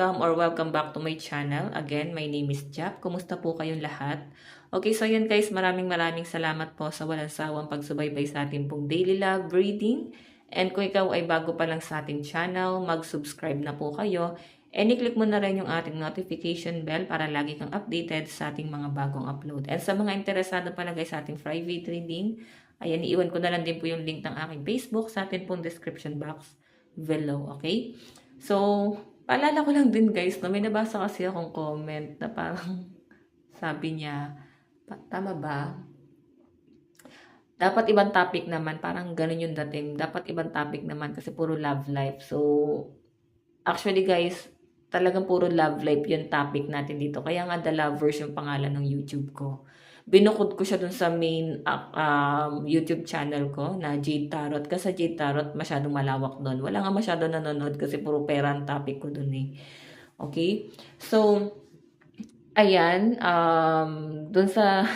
welcome back to my channel. Again, my name is Jap. Kumusta po kayong lahat? Okay, so yun guys, maraming salamat po sa walang sawang pagsubaybay sa ating pong daily love reading. And kung ikaw ay bago pa lang sa ating channel, mag-subscribe na po kayo. And i-click mo na rin yung ating notification bell para lagi kang updated sa ating mga bagong upload. And sa mga interesado pala guys sa ating private reading, ayan, iiwan ko na lang din po yung link ng aking Facebook sa ating pong description box below, okay? So, paalala ko lang din guys, no, may nabasa kasi akong comment na parang sabi niya, tama ba? Dapat ibang topic naman, parang ganun yung dating. Dapat ibang topic naman kasi puro love life. So, actually guys, talagang puro love life yung topic natin dito. Kaya nga The Lovers yung pangalan ng YouTube ko. Binukod ko siya dun sa main YouTube channel ko na Jade Tarot. Kasi Jade Tarot masyadong malawak dun. Wala nga masyadong nanonood kasi puro pera ang topic ko dun eh. Okay? So, ayan. Dun sa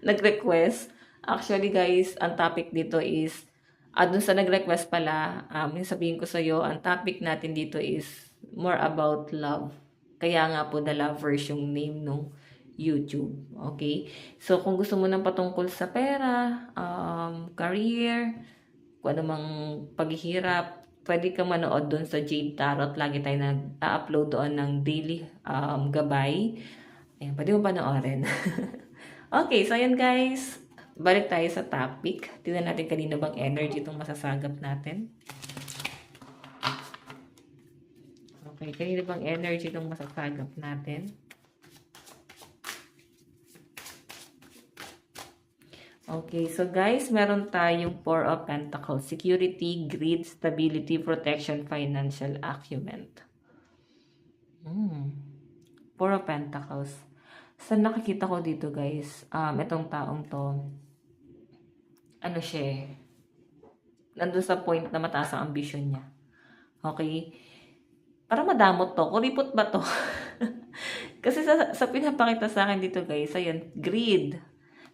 nag-request. Actually guys, ang topic dito is, dun sa nag-request pala, yung sabihin ko sa'yo, ang topic natin dito is more about love. Kaya nga po The Lovers yung name nung YouTube. Okay? So, kung gusto mo ng patungkol sa pera, career, kung anumang paghihirap, pwede ka manood doon sa Jade Tarot. Lagi tayo nag-upload doon ng daily gabay. Ayan, pwede mo panoorin. Okay, so ayan guys. Balik tayo sa topic. Tingnan natin kanina bang energy itong masasagap natin. Okay, kanina bang energy itong masasagap natin. Okay, so guys, meron tayong Four of Pentacles. Security, greed, stability, protection, financial acumen. Four of Pentacles. Sa nakikita ko dito guys, itong taong to, ano siya, nandun sa point na mataas ang ambisyon niya. Okay? Para madamot to. Kuripot ba to? Kasi sa pinapakita sa akin dito guys, ayan, greed.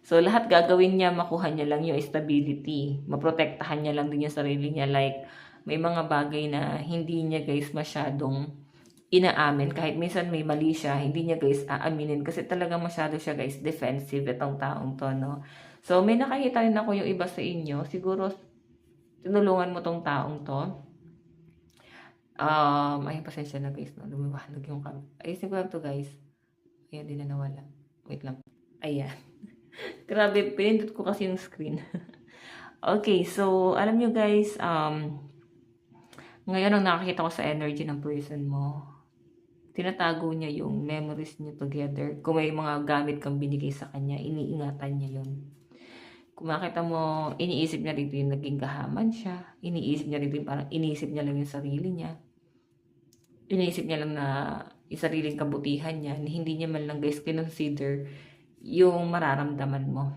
So, lahat gagawin niya, makuha niya lang yung stability. Maprotektahan niya lang din yung sarili niya. Like, may mga bagay na hindi niya guys masyadong inaamin. Kahit minsan may mali siya, hindi niya guys aaminin. Kasi talagang masyado siya guys defensive itong taong to, no? So, may nakakita rin ako yung iba sa inyo. Siguro, tinulungan mo tong taong to. Ay, pasensya na guys, no? Lumiwanag yung camera. Ayusin ko lang to guys. Ayan, di na nawala. Wait lang. Ayan. Grabe, pinindot ko kasi yung screen. Okay, so, alam nyo guys, ngayon ang nakakita ko sa energy ng person mo, tinatago niya yung memories niyo together. Kung may mga gamit kang binigay sa kanya, iniingatan niya yun. Kung makita mo, iniisip niya rito yung naging gahaman siya. Iniisip niya rito yung parang iniisip niya lang yung sarili niya. Iniisip niya lang na yung sariling kabutihan niya. Hindi niya man lang guys kinonsider yung mararamdaman mo.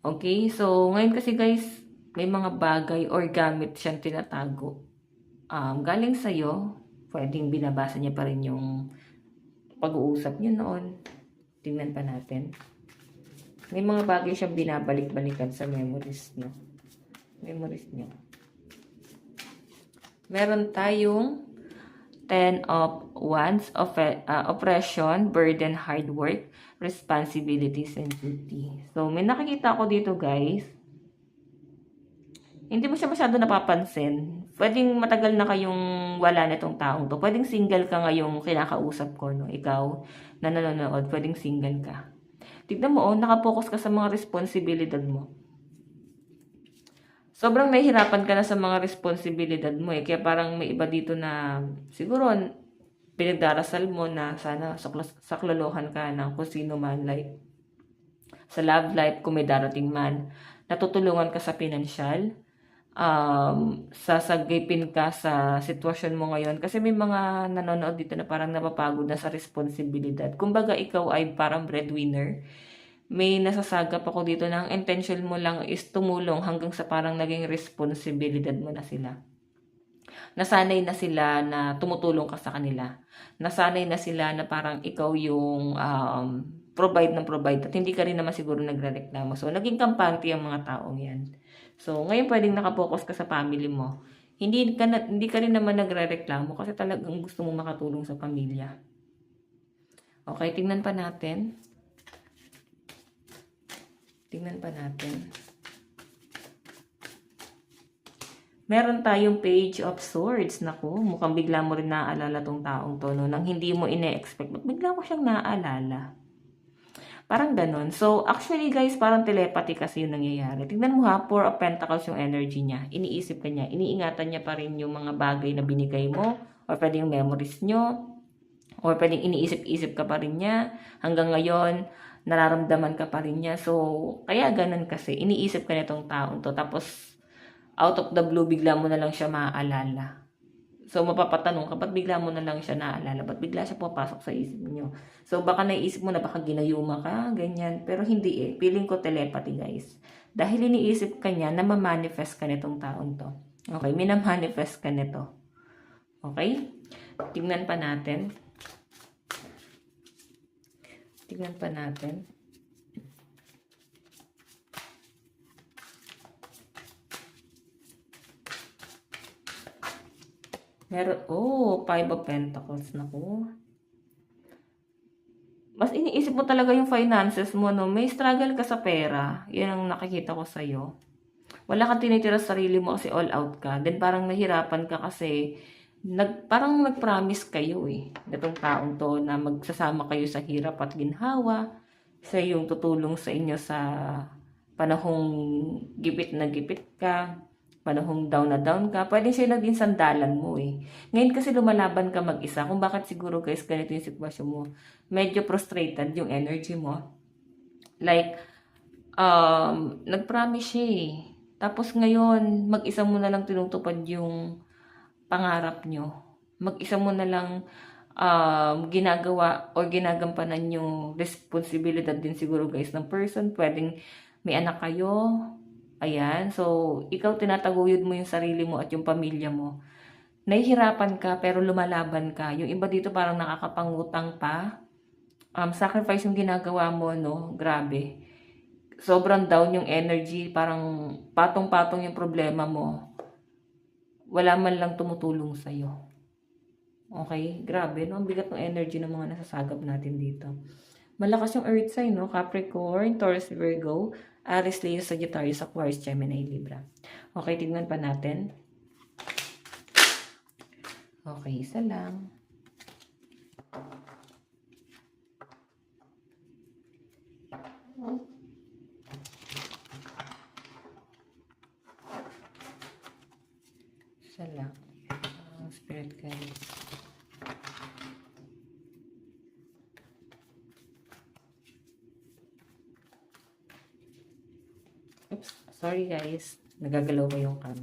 Okay? So, ngayon kasi guys, may mga bagay or gamit siyang tinatago. Galing sa'yo, pwedeng binabasa niya pa rin yung pag-uusap niyo noon. Tingnan pa natin. May mga bagay siyang binabalik-balikan sa memories niyo. Memories niyo. Meron tayong 10 of Wands, oppression, burden, hard work, responsibilities, and duty. So, may nakikita ako dito guys. Hindi mo siya masyado napapansin. Pwedeng matagal na kayong wala na itong taong to. Pwedeng single ka ngayong kinakausap ko, no? Ikaw na nanonood, pwedeng single ka. Tignan mo, nakapokus ka sa mga responsibilidad mo. Sobrang nahihirapan ka na sa mga responsibilidad mo eh. Kaya parang may iba dito na siguro pinagdarasal mo na sana saklolohan ka ng kung sino man. Like, sa love life, kung may darating man, natutulungan ka sa financial, sasagipin ka sa sitwasyon mo ngayon. Kasi may mga nanonood dito na parang napapagod na sa responsibilidad. Kumbaga, ikaw ay parang breadwinner. May nasasagap ako dito na ang intention mo lang is tumulong hanggang sa parang naging responsibilidad mo na sila. Nasanay na sila na tumutulong ka sa kanila. Nasanay na sila na parang ikaw yung provide at hindi ka rin naman siguro nagrereklamo. So, naging kampante ang mga taong yan. So, ngayon pwedeng nakapokus ka sa family mo. Hindi ka rin naman nagrereklamo kasi talagang gusto mong makatulong sa pamilya. Okay, tingnan pa natin. Tingnan pa natin. Meron tayong Page of Swords. Naku, mukhang bigla mo rin naaalala tong taong to, no? Nang hindi mo ine-expect. Ba't bigla mo siyang naaalala? Parang ganon. So, actually guys, parang telepathy kasi yung nangyayari. Tingnan mo ha, Four of Pentacles yung energy niya. Iniisip ka niya. Iniingatan niya pa rin yung mga bagay na binigay mo. Or pwede yung memories nyo. Or pwedeng iniisip-isip ka pa rin niya. Hanggang ngayon, nararamdaman ka pa rin niya. So, kaya ganun kasi. Iniisip ka nitong taong to. Tapos, out of the blue, bigla mo na lang siya maaalala. So, mapapatanong ka, ba't bigla mo na lang siya naaalala? Ba't bigla siya pupasok sa isip niyo? So, baka naisip mo na baka ginayuma ka, ganyan. Pero hindi eh. Feeling ko telepathy, guys. Dahil iniisip ka niya na ma-manifest ka nitong taon to. Okay, minamanifest ka nito. Okay? Tingnan pa natin. Tingnan pa natin. Five of Pentacles. Naku. Mas iniisip mo talaga yung finances mo, no? May struggle ka sa pera. Yan ang nakikita ko sa'yo. Wala kang tinitira sa sarili mo kasi all out ka. Then parang nahirapan ka kasi parang nag-promise kayo eh. Itong taong to na magsasama kayo sa hirap at ginhawa. Siya yung tutulong sa inyo sa panahong gipit na gipit ka. Panahong down na down ka, pwede siya naging sandalan mo eh. Ngayon kasi lumalaban ka mag-isa, kung bakit siguro guys ganito yung sitwasyon mo. Medyo frustrated yung energy mo. Like, nag-promise siya eh. Tapos ngayon, mag-isa mo na lang tinutupad yung pangarap nyo. Mag-isa mo na lang ginagawa o ginagampanan yung responsibilidad din siguro guys ng person. Pwedeng may anak kayo. Ayan, so ikaw tinataguyod mo yung sarili mo at yung pamilya mo. Nahihirapan ka pero lumalaban ka. Yung iba dito parang nakakapangutang pa. Sacrifice yung ginagawa mo, no? Grabe. Sobrang down yung energy, parang patong-patong yung problema mo. Wala man lang tumutulong sa'yo. Okay? Grabe, no? Ang bigat ng energy ng mga nasasagap natin dito. Malakas yung earth sign, no? Capricorn, Taurus, Virgo, Aries, Leo, Sagittarius, Aquarius, Gemini, Libra. Okay, tignan pa natin. Okay, isa lang. Isa lang. Spirit guide. Oops, sorry guys. Nagagalaw ko yung cam.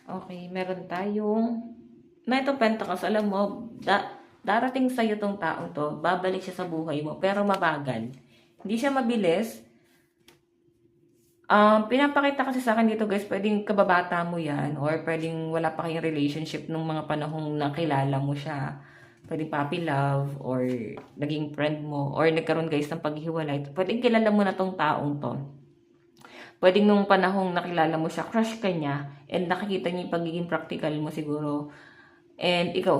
Okay, meron tayong Knight of Pentacles. Alam mo, darating sa'yo tong taong to. Babalik siya sa buhay mo, pero mabagal. Hindi siya mabilis. Pinapakita kasi sa akin dito guys, pwedeng kababata mo yan or pwedeng wala pa kayong relationship nung mga panahong nakilala mo siya. Pwedeng puppy love or naging friend mo or nagkaroon guys ng paghiwalay. Pwedeng kilala mo na tong taong to. Pwedeng nung panahong nakilala mo siya, crush ka niya and nakikita niya yung pagiging practical mo siguro. And ikaw,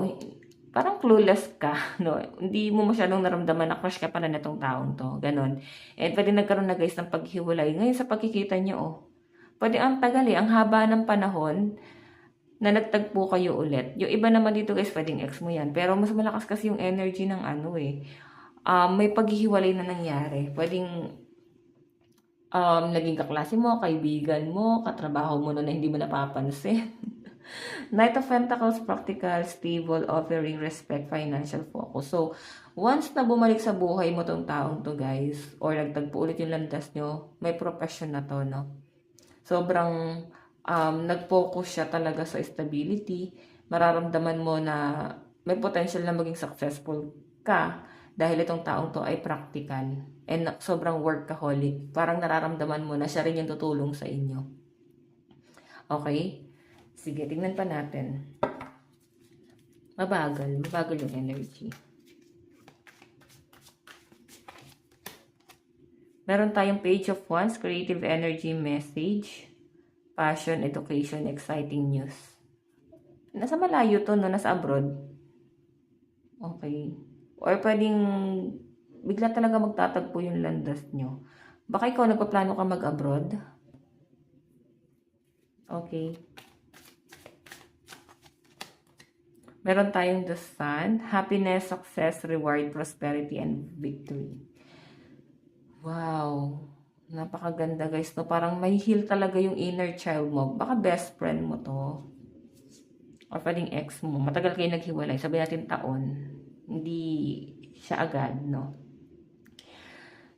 parang clueless ka, no? Hindi mo masyadong naramdaman na crush ka pala na itong taong to. Ganon. And pwede nagkaroon na guys ng paghiwalay. Ngayon sa pagkikita niyo, pwede ang tagal eh, ang haba ng panahon na nagtagpo kayo ulit. Yung iba naman dito guys, pwedeng ex mo yan. Pero mas malakas kasi yung energy ng ano eh. May paghihiwalay na nangyari. Pwedeng naging kaklase mo, kaibigan mo, katrabaho mo na hindi mo napapansin. Knight of Pentacles, practical, stable, offering respect, financial focus. So, once na bumalik sa buhay mo tong taong to guys, or nagtagpo ulit yung landas nyo, may profession na to, no? Sobrang nag-focus siya talaga sa stability. Mararamdaman mo na may potential na maging successful ka dahil itong taong to ay practical and sobrang workaholic. Parang nararamdaman mo na siya rin yung tutulong sa inyo. Okay? Sige, tingnan pa natin. Mabagal yung energy. Meron tayong Page of Wands, creative energy, message, passion, education, exciting news. Nasa malayo to, no? Nasa abroad. Okay. Or pwedeng bigla talaga magtatagpo yung landas nyo. Baka ikaw nagpaplano ka mag-abroad? Okay. Meron tayong the sun, happiness, success, reward, prosperity, and victory. Wow. Napakaganda guys, no? Parang may heal talaga yung inner child mo. Baka best friend mo to. Or pwedeng ex mo. Matagal kayo naghiwalay. Sabi natin taon. Hindi siya agad, no?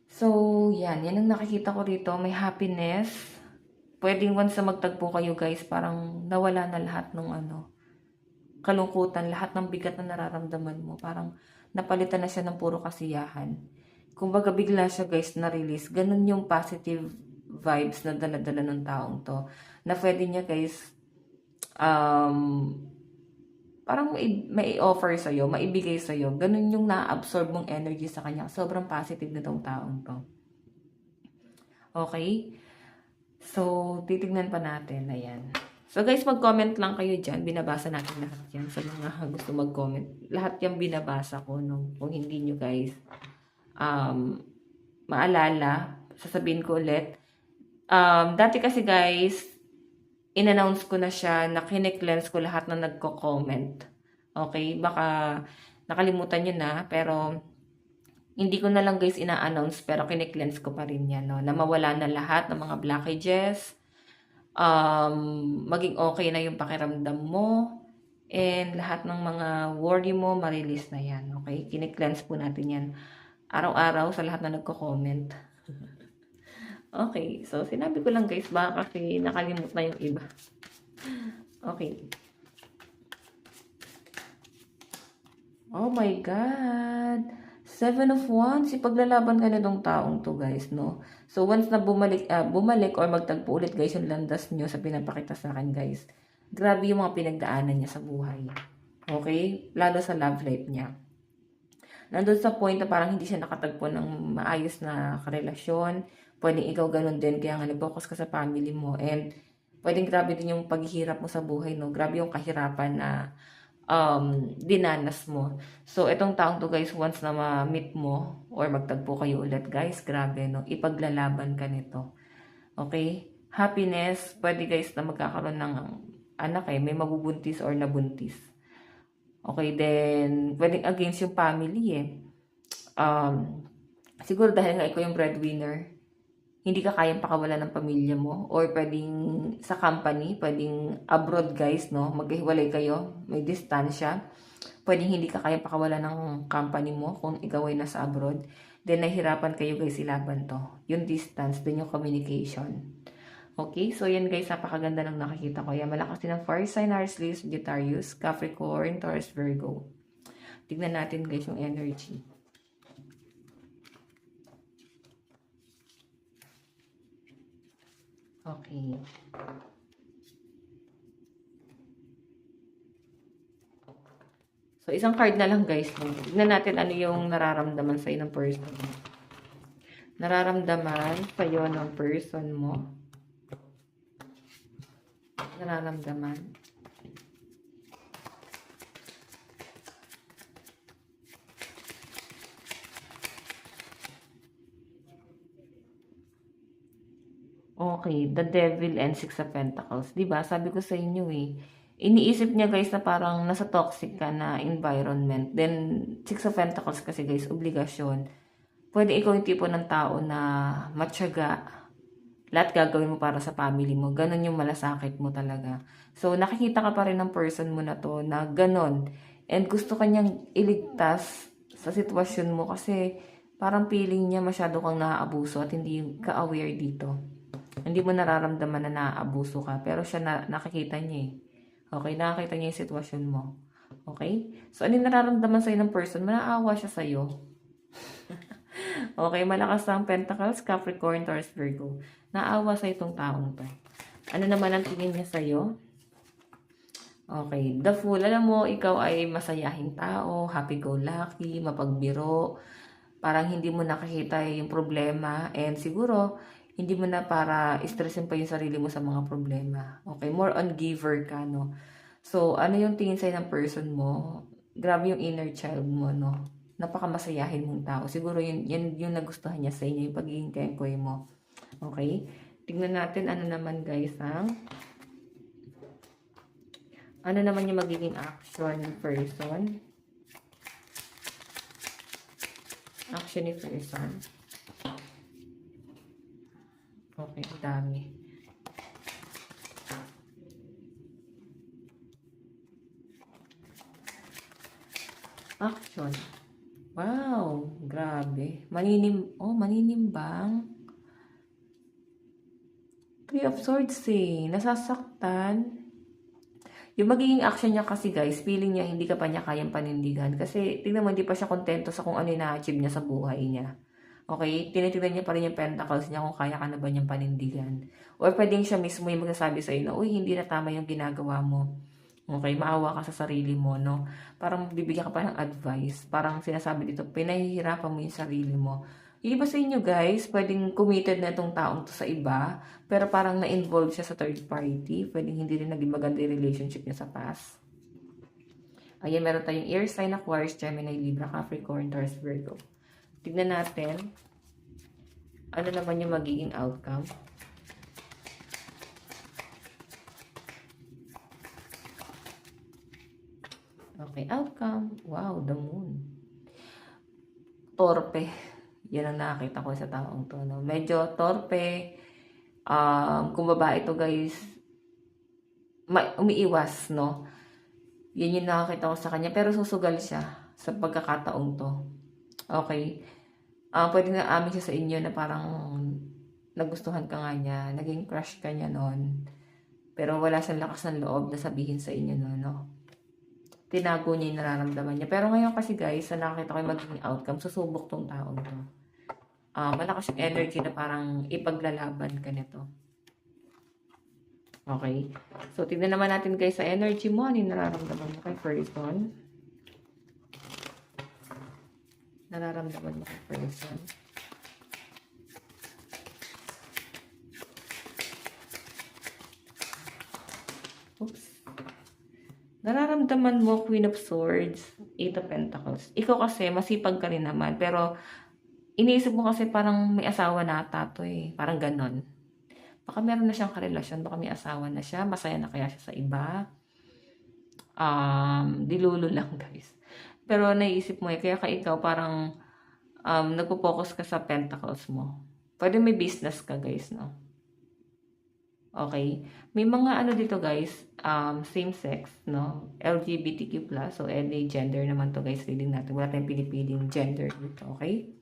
So, yan. Yan ang nakikita ko rito. May happiness. Pwedeng once na magtagpo kayo guys, parang nawala na lahat ng kalungkutan, lahat ng bigat na nararamdaman mo. Parang napalitan na siya ng puro kasiyahan. Kumbaga bigla siya guys na-release. Ganun yung positive vibes na dala-dala ng taong to. Na pwede niya guys, parang may offer sa'yo, maibigay sa'yo. Ganun yung na-absorb mong energy sa kanya. Sobrang positive na tong taong to. Okay? So, titignan pa natin. Ayan. So guys, mag-comment lang kayo dyan. Binabasa natin lahat yan. Sa mga gusto mag-comment. Lahat yan binabasa ko. No? Kung hindi nyo guys maalala, sasabihin ko ulit. Dati kasi guys, in-announce ko na siya na kine-cleanse ko lahat na nagko-comment. Okay? Baka nakalimutan nyo na. Pero hindi ko na lang guys ina-announce. Pero kine-cleanse ko pa rin yan. No? Na mawala na lahat ng mga blockages. Maging okay na yung pakiramdam mo, and lahat ng mga worry mo, ma-release na yan, okay? Kine-cleanse po natin yan araw-araw sa lahat na nagko-comment. Okay, so sinabi ko lang guys, baka kasi nakalimut na yung iba. Okay. Oh my God! 7 of Wands, ipaglalaban ka na itong taong to guys, no? So, once na bumalik or magtagpo ulit guys yung landas nyo sa pinapakita sa akin guys, grabe yung mga pinagdaanan niya sa buhay. Okay? Lalo sa love life niya. Nandun sa point na parang hindi siya nakatagpo ng maayos na karelasyon. Pwedeng ikaw ganun din, kaya nga nag-focus ka sa family mo. And pwedeng grabe din yung paghihirap mo sa buhay, no? Grabe yung kahirapan na dinanas mo. So, itong taong to guys, once na ma-meet mo or magtagpo kayo ulit guys, grabe no, ipaglalaban ka nito. Okay? Happiness, pwede guys na magkakaroon ng anak may mabubuntis or nabuntis. Okay, then, pwedeng against yung family siguro dahil nga ikaw yung breadwinner, hindi ka kayang pakawalan ng pamilya mo, or pwedeng sa company, pwedeng abroad guys, no? Maghiwalay kayo, may distansya. Pwedeng hindi ka kayang pakawalan ng company mo kung ikaw ay nasa abroad. Then nahihirapan kayo guys ilaban to. Yung distance, then yung communication. Okay, so yan guys, napakaganda ng nakikita ko. Yan, malakas din ang fire sign, Aries, Leo, Sagittarius, Capricorn, Taurus, Virgo. Tignan natin guys yung energy. Okay. So, isang card na lang guys. Tignan natin ano yung nararamdaman sa'yo ng person mo. Nararamdaman sa'yo ng person mo. Nararamdaman. Okay, the devil and six of pentacles. Diba? Sabi ko sa inyo iniisip niya guys na parang nasa toxic ka na environment. Then, six of pentacles kasi guys, obligasyon. Pwede ikaw yung tipo ng tao na matyaga. Lahat gagawin mo para sa family mo. Ganon yung malasakit mo talaga. So, nakikita ka pa rin ng person mo na to na ganon. And gusto kanyang iligtas sa sitwasyon mo kasi parang feeling niya masyado kang naaabuso at hindi ka aware dito. Hindi mo nararamdaman na naaabuso ka, pero siya nakikita niya Okay, nakakita niya yung sitwasyon mo. Okay? So, ano yung nararamdaman sa'yo ng person? Manaawa siya sa'yo. Okay, malakas ang Pentacles, Capricorn, Taurus, Virgo. Naawa sa itong taong to. Ano naman ang tingin niya sa'yo? Okay, the Fool. Alam mo, ikaw ay masayahing tao, happy-go-lucky, mapagbiro. Parang hindi mo nakikita yung problema. And siguro, hindi mo na para stressin pa yung sarili mo sa mga problema. Okay, more on giver ka, no? So, ano yung tingin sa'yo ng person mo? Grabe yung inner child mo, no? Napakamasayahin mong tao. Siguro yun yung nagustuhan niya sa inyo, yung pagiging kengkoy mo. Okay? Tignan natin ano naman guys, ano naman yung magiging action ng person. Action ni person. Okay, dami. Action. Wow, grabe. Maninimbang. Three of Swords eh. Nasasaktan. Yung magiging action niya kasi guys, feeling niya hindi ka pa niya kayang panindigan. Kasi tingnan mo, hindi pa siya kontento sa kung ano yung na-achieve niya sa buhay niya. Okay? Tinitignan niya pa rin yung pentacles niya kung kaya ka na ba niyang panindigan. Or pwedeng siya mismo yung magsasabi sa'yo na, uy, hindi na tama yung ginagawa mo. Okay, maawa ka sa sarili mo, no? Parang bibigyan ka pa ng advice. Parang sinasabi dito, pinahihirapan mo yung sarili mo. Yung iba sa inyo guys, pwedeng committed na itong taong to sa iba, pero parang na-involve siya sa third party. Pwedeng hindi rin naging maganda yung relationship niya sa past. Ayan, meron tayong air sign, Aquarius, Gemini, Libra, Capricorn, Taurus, Virgo. Tignan natin, ano naman yung magiging outcome. Okay, outcome. Wow, the moon. Torpe. Yan ang nakakita ko sa taong to. No? Medyo torpe. Kung babae to guys, umiiwas, no? Yan yung nakakita ko sa kanya. Pero susugal siya sa pagkakataong to. Okay. Pwede na amin siya sa inyo na parang nagustuhan ka nga niya. Naging crush ka niya noon. Pero wala siyang lakas ng loob na sabihin sa inyo, no? Tinago niya yung nararamdaman niya. Pero ngayon kasi guys, na nakakita ko yung magiging outcome, susubok tong taong to. Malakas yung energy na parang ipaglalaban ka nito. Okay? So, tignan naman natin guys sa energy mo. Ano yung nararamdaman mo kay person? Nararamdaman mo kay person. Oops. Nararamdaman mo, Queen of Swords, Eight of Pentacles. Ikaw kasi, masipag ka rin naman. Pero, iniisip mo kasi parang may asawa na ata to eh. Parang ganon. Baka meron na siyang karelasyon. Baka may asawa na siya. Masaya na kaya siya sa iba. Dilulo lang guys. Pero naisip mo eh. Kaya ka ikaw parang nagpo-focus ka sa Pentacles mo. Pwede may business ka guys, no? Okay. May mga ano dito guys, same sex, no? LGBTQ+, so any gender naman to guys, reading natin. Wala tayong pinipiling gender dito, okay?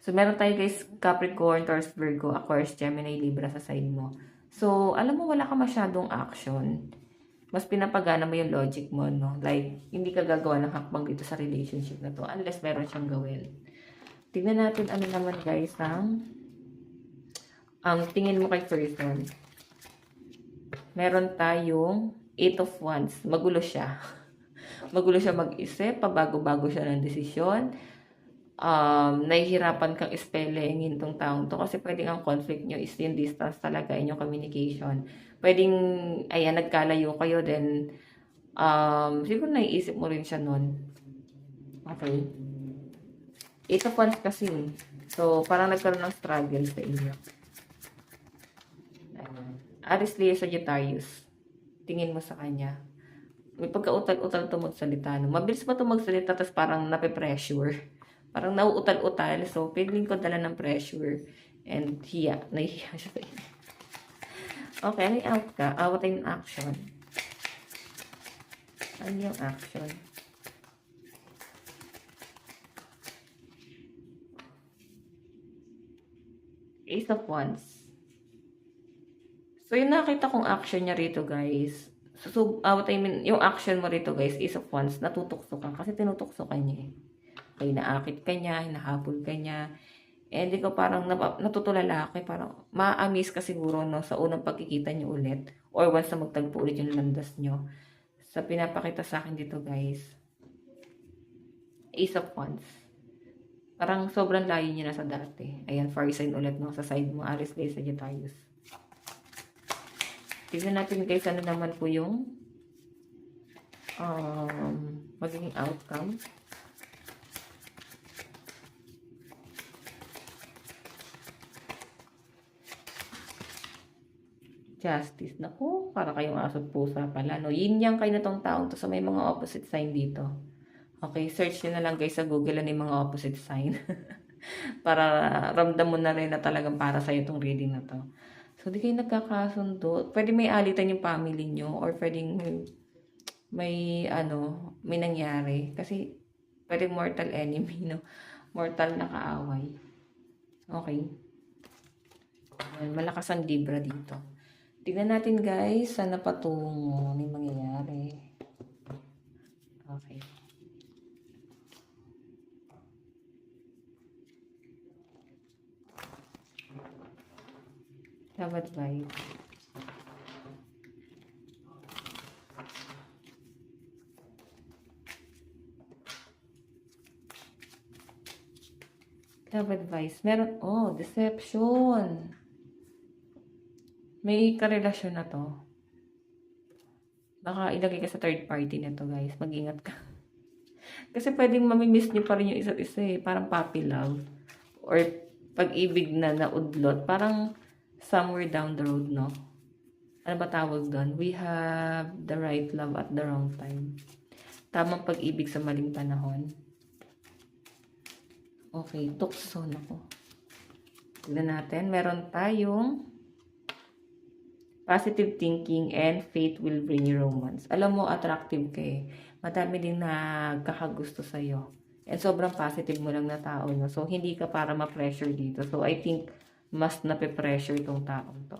So meron tayo guys, Capricorn, Taurus, Virgo, Aquarius, Gemini, Libra sa side mo. So, alam mo, wala ka masyadong action. Mas pinapagana mo yung logic mo, no? Like, hindi ka gagawa ng hakbang dito sa relationship na to unless meron siyang gawin. Tignan natin ano naman guys, ang tingin mo kay person. Meron tayong 8 of Wands. Magulo siya. Magulo siya mag-isip. Pabago-bago siya ng desisyon. Nahihirapan kang spellingin tong taong to. Kasi pwedeng ang conflict nyo is yung distance talaga, inyong communication. Pwedeng, ayan, nagkalayo kayo. Then, siguro naiisip mo rin siya nun. Okay. 8 of Wands kasi. So, parang nagkaroon ng struggle sa inyo. Aries, Leo, Sagittarius. Tingin mo sa kanya. May pagka-utal-utal to magsalita. No? Mabilis pa to magsalita, tapos parang nape-pressure. Parang nauutal-utal. So, feeling ko dala ng pressure. And hiya. Nahihiya siya sa inyo. Okay, ano yung what yung action? Ano yung action? Ace of Wands. So, yung nakita kong action niya rito, guys. So, what I mean, yung action mo rito, guys, Ace of Wands, natutukso ka. Kasi tinutukso ka niya eh. Okay, naakit ka niya, hinahabol ka niya. And ikaw parang natutulala ka, parang ma-amaze ka siguro, no, sa unang pagkikita niyo ulit. Or once na magtagpo ulit yung landas niyo. Sa pinapakita sa akin dito, guys. Ace of Wands. Parang sobrang layo niya na sa dati. Ayan, fire sign ulit, no, sa side mo, Aries, Leo, Sagittarius. Tignan natin guys, ano naman po yung magiging outcome. Justice. Naku, para kayong aso't pusa pala, no? Yin yang kayo na tong taong to. So, may mga opposite sign dito. Okay, search nyo na lang guys sa Google ano yung mga opposite sign. Para ramdam mo na rin na talagang para sa'yo itong reading na to. So, di kayo nagkakasundo. Pwede may alitan yung family nyo or pwedeng may nangyari. Kasi, pwede mortal enemy, no? Mortal na kaaway. Okay. Malakas ang Libra dito. Tignan natin guys, saan napatungo, may mangyayari. Okay. Love advice. Love advice. Meron, deception. May karelasyon na to. Baka ilagay ka sa third party na to guys. Mag-ingat ka. Kasi pwedeng mamimiss nyo pa rin yung isa't isa eh. Parang puppy love. Or pag-ibig na naudlot. Parang somewhere down the road, no? Ano ba tawag doon? We have the right love at the wrong time. Tamang pag-ibig sa maling panahon. Okay, tukso na ko. Tignan natin. Meron tayong positive thinking and faith will bring you romance. Alam mo, attractive ka eh. Madami din nagkakagusto sa'yo. And sobrang positive mo lang na tao, no? So, hindi ka para ma-pressure dito. So, I think, mas nape-pressure itong taong to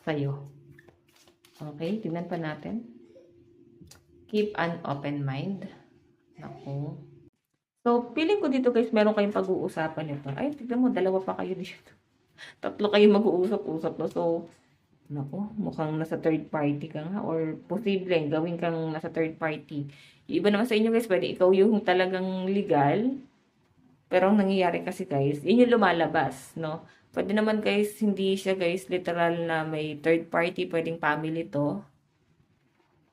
sa'yo. Okay, tignan pa natin. Keep an open mind. Naku. So, feeling ko dito guys, meron kayong pag-uusapan nito. Ay, tignan mo, dalawa pa kayo dito. Tatlo kayo mag-uusap-usap, no? So, naku, mukhang nasa third party ka nga or posible gawin kang nasa third party. Yung iba naman sa inyo guys, pwede ikaw yung talagang legal. Pero ang nangyayari kasi guys, yun yung lumalabas, no? Pwede naman guys, hindi siya guys literal na may third party, pwedeng family to.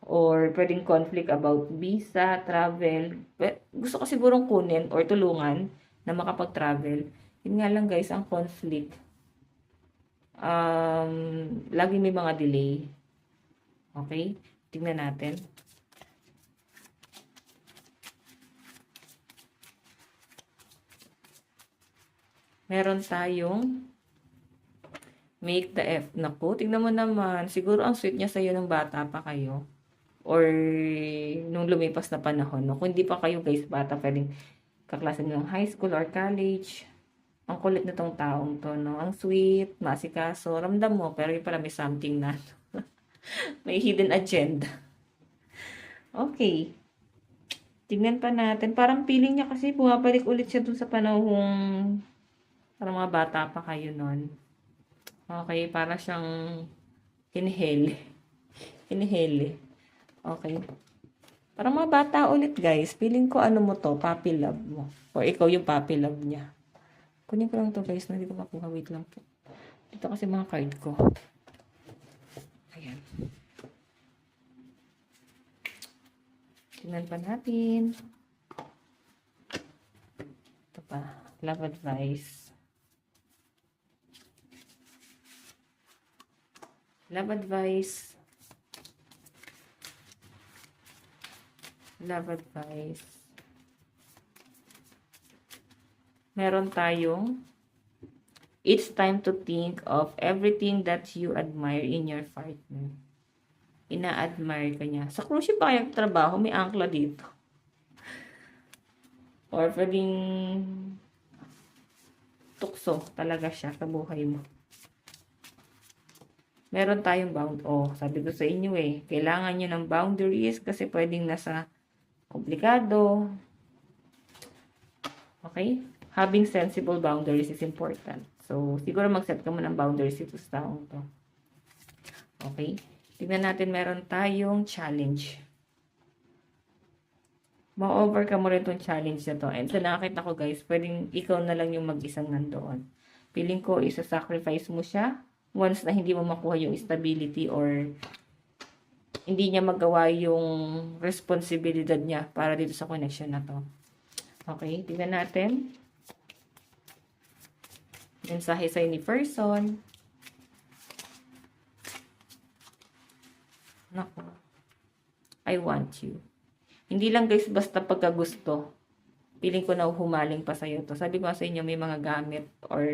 Or pwedeng conflict about visa, travel. Gusto ko sigurong kunin or tulungan na makapag-travel. Yun nga lang guys, ang conflict. Lagi may mga delay. Okay? Tingnan natin. Meron tayong make the F. Naku, tingnan mo naman. Siguro ang sweet niya sa'yo nung bata pa kayo. Or nung lumipas na panahon. No? Kung hindi pa kayo guys bata, pwedeng kaklase ng high school or college. Ang kulit na tong taong to, no? Ang sweet, masikaso, ramdam mo, pero yung pala may something na. May hidden agenda. Okay. Tignan pa natin. Parang feeling niya kasi bumabalik ulit siya dun sa panahong parang mga bata pa kayo nun. Okay, para siyang inhale. Inhale. Okay. Parang mga bata ulit guys. Feeling ko ano mo to, puppy love mo. O ikaw yung puppy love niya. Kunin ko lang to guys, hindi ko makuha. Wait lang po. Dito kasi mga card ko. Ayan. Tingnan pa natin. Ito pa. Love advice. Love advice. Love advice. Meron tayong it's time to think of everything that you admire in your partner. Ina-admire ka niya. Sa cruise ship pa kayang trabaho, may angkla dito. Or pwedeng tukso talaga siya sa buhay mo. Meron tayong sabi ko sa inyo eh, kailangan nyo ng boundaries kasi pwedeng nasa komplikado. Okay? Having sensible boundaries is important. So, siguro mag-set ka mo ng boundaries ito sa taong to. Okay? Tignan natin, meron tayong challenge. Ma-overcome mo rin itong challenge na to. And so, nakakita ko guys, pwedeng ikaw na lang yung mag-isang nandoon. Feeling ko, isa-sacrifice mo siya once na hindi mo makuha yung stability or hindi niya magawa yung responsibilidad niya para dito sa connection na to. Okay, tingnan natin. Mensahe sa'yo ni person. Nako. I want you. Hindi lang guys basta pagkagusto. Feeling ko na humaling pa sa'yo to. Sabi ko sa inyo may mga gamit or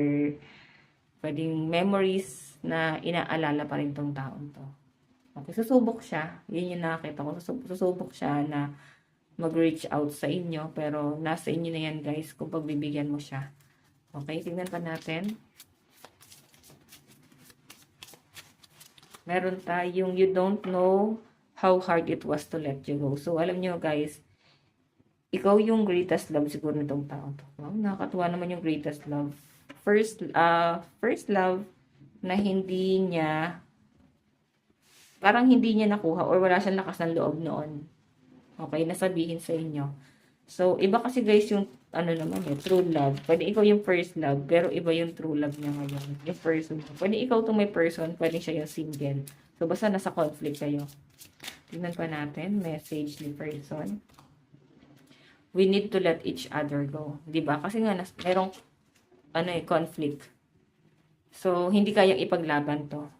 pwedeng memories na inaalala pa rin tong taon to. Okay, susubok siya. Yun yung nakakita ko. Susubok siya na mag-reach out sa inyo. Pero nasa inyo na yan guys kung pagbibigyan mo siya. Okay, tingnan pa natin. Meron tayong you don't know how hard it was to let you go. So, alam nyo guys, ikaw yung greatest love siguro nitong taon to. Wow, nakakatuwa naman yung greatest love. First love na hindi niya, parang hindi niya nakuha or wala siyang lakas ng loob noon. Okay, nasabihin sa inyo. So, iba kasi guys yung, true love. Pwede ikaw yung first love, pero iba yung true love niya ngayon. Yung person. Pwede ikaw itong may person, pwede siya yung single. So, basta nasa conflict kayo. Tingnan pa natin, message ni person. We need to let each other go. Diba? Kasi nga, merong, conflict. So, hindi kayang ipaglaban to.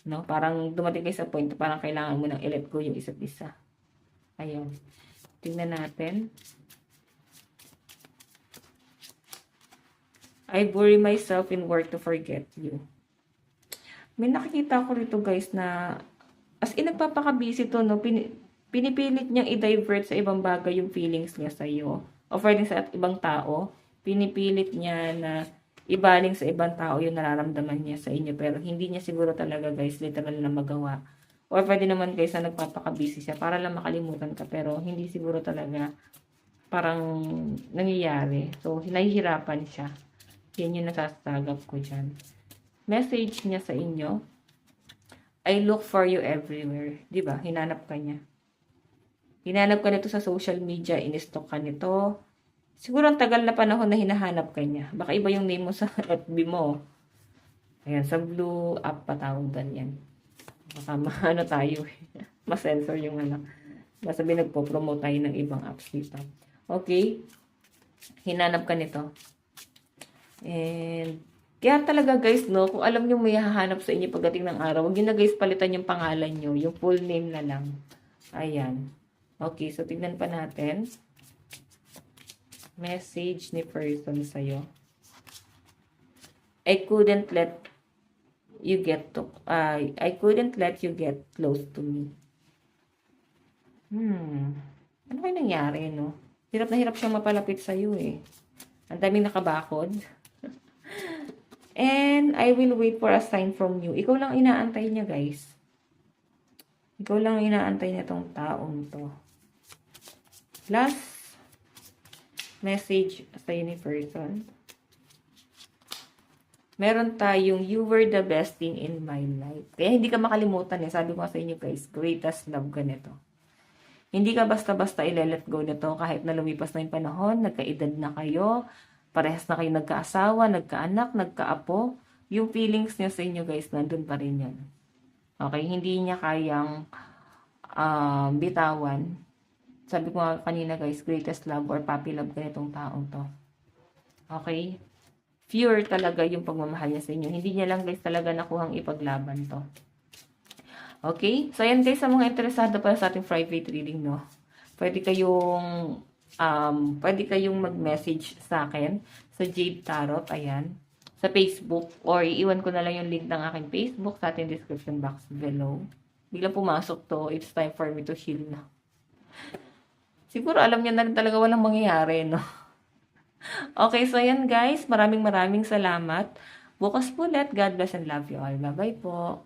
No? Parang dumating kayo sa point, parang kailangan mo nang i-let go yung isa't isa. Ayun. Tingnan natin. I bury myself in work to forget you. May nakikita ko rito guys na as in nagpapaka-busy to, no? Pinipilit niyang i-divert sa ibang bagay yung feelings niya sa'yo. O pwedeng sa ibang tao. Pinipilit niya na ibaling sa ibang tao yung nararamdaman niya sa inyo. Pero hindi niya siguro talaga guys literal na magawa. Or pwede naman guys na nagpapaka-busy siya para lang makalimutan ka. Pero hindi siguro talaga parang nangyayari. So, nahihirapan siya. Yan yung nasasagap ko dyan. Message niya sa inyo. I look for you everywhere. Diba? Hinanap ka niya. Hinanap ka nito sa social media. In-stalk ka nito. Siguro ang tagal na panahon na hinahanap ka niya. Baka iba yung name mo sa FB mo. Ayan, sa blue app patawag yan. Baka tayo. Ma-sensor yung Masabi nagpo-promote tayo ng ibang apps dito. Okay. Hinanap ka nito. And, kaya talaga guys, no, kung alam nyo may hahanap sa inyo pagdating ng araw, huwag nyo na guys palitan yung pangalan nyo, yung full name na lang. Ayan. Okay, so tignan pa natin. Message ni person sa'yo. I couldn't let you get close to me. Ano kayo nangyari, no? Hirap na hirap siyang mapalapit sa'yo, eh. Ang daming nakabakod. And I will wait for a sign from you. Ikaw lang inaantay niya, guys. Ikaw lang inaantay niya tong taong to. Last message sa ni person. Meron tayong you were the best thing in my life. Kaya hindi ka makalimutan eh. Sabi ko sa inyo guys, greatest love ka nito. Hindi ka basta-basta i-let go nito kahit na lumipas na yung panahon, nagkaedad na kayo, parehas na kayo nagkaasawa, nagkaanak, nagkaapo. Yung feelings niya sa inyo guys, nandun pa rin yan. Okay? Hindi niya kayang bitawan. Sabi ko nga kanina guys, greatest love or puppy love ka nitong taong to. Okay? Pure talaga yung pagmamahal niya sa inyo. Hindi niya lang guys talaga nakuhang ipaglaban to. Okay? So yan guys, sa mga interesado pa sa ating private reading, no? Pwede kayong mag-message sa akin sa Jade Tarot, ayan, sa Facebook, or iiwan ko na lang yung link ng aking Facebook sa ating description box below. Biglang pumasok to, it's time for me to heal na. Siguro alam niya na rin talaga walang mangyayari, no? Okay, so ayan guys, maraming salamat. Bukas po ulit. God bless and love you all. Bye-bye po.